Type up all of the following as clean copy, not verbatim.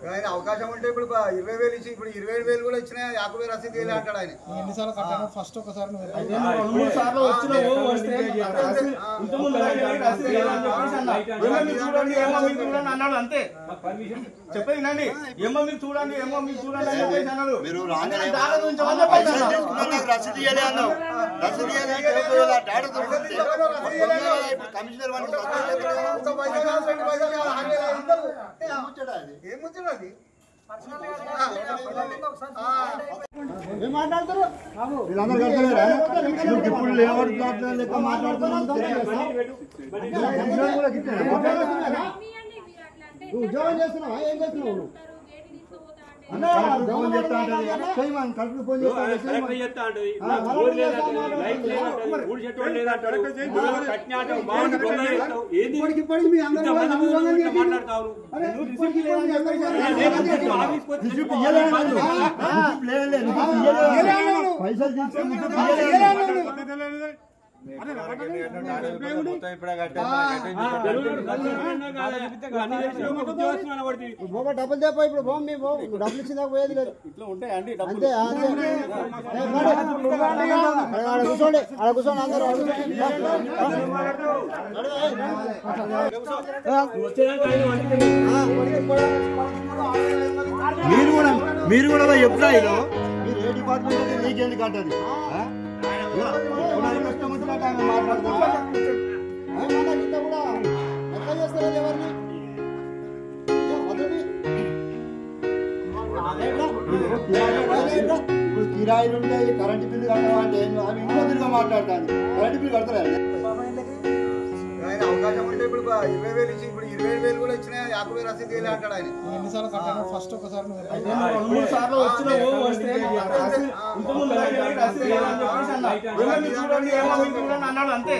ఆయన అవకాశం ఉంటే ఇప్పుడు 20,000 ఇచ్చి ఇప్పుడు 27,000 కూడా ఇచ్చినా 50,000 రసీదు వేయాలి అంటాడు ఆయన. ఎన్నిసార్లు కట్టాను ఫస్ట్ ఒకసారి అన్నాడు అంతే చెప్పేనండి. ఏమో మీకు చూడండి ఏమో మీకు చూడండి అని చెప్పేసి అన్నాడు. రసీదు అన్నావు కమిషనర్ మాట్లాడతారు వీళ్ళందరూ కడతలేరా? ఇప్పుడు లేవర్ లెక్క మాట్లాడుతున్నాం. ఉద్యోగం చేస్తున్నావా? ఏం చేస్తున్నావు? ఫోన్ చేస్తా కలెక్టర్ ఫోన్ చేస్తా పైసలు తీసుకుని డబ్బులు తెప్ప ఇప్పుడు బాబు మీ బాబు డబ్బులు ఇచ్చిందా పోయేది లేదు. అంతే కూర్చోండి అక్కడ కూర్చోండి అందరూ మీరు కూడా ఎప్పుడా ఇదో మీరు ఏ డిపార్ట్మెంట్ నీకెందుకు అంటది కష్టం వచ్చినట్టు ఆమె మాట్లాడుతున్నారు. కూడా ఎట్లా చేస్తారు ఎవరిని ఇప్పుడు కిరాయిలు ఉంటాయి కరెంటు బిల్లు కట్టమంటే అవి ఇంకో తిరిగా మాట్లాడతాను. కరెంటు బిల్లు కడతారా? ఆయన అవకాశం ఉంటే ఇప్పుడు 20,000 ఇచ్చి ఇప్పుడు 27,000 కూడా ఇచ్చినా 50,000 రసీదు వేయాలి అంటాడు ఆయన. ఎన్నిసార్లు కట్టాను ఫస్ట్ ఒకసారి అన్నాడు అంతే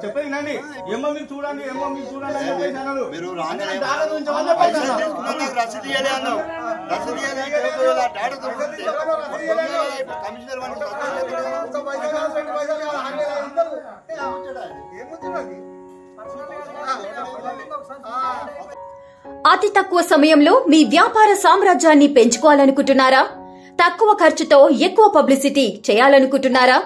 చెప్పేనండి. ఏమో మీకు చూడండి ఏమో మీకు చూడండి అని చెప్పేసి అన్నాడు. కమిషనర్ అతి తక్కువ సమయంలో మీ వ్యాపార సామ్రాజ్యాన్ని పెంచుకోవాలనుకుంటున్నారా? తక్కువ ఖర్చుతో ఎక్కువ పబ్లిసిటీ చేయాలనుకుంటున్నారా?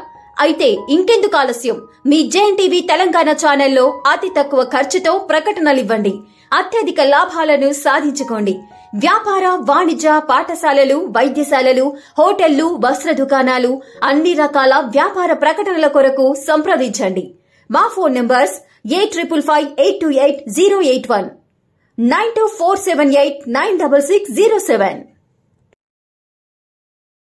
అయితే ఇంకెందుకు ఆలస్యం? మీ జేఎన్టీవీ తెలంగాణ ఛానల్లో అతి తక్కువ ఖర్చుతో ప్రకటనలివ్వండి. అత్యధిక లాభాలను సాధించుకోండి. వ్యాపార వాణిజ్య పాఠశాలలు, వైద్యశాలలు, హోటళ్లు, వస్త్ర దుకాణాలు, అన్ని రకాల వ్యాపార ప్రకటనల కొరకు సంప్రదించండి. మా ఫోన్ నంబర్స్ 8558288081 9247896607.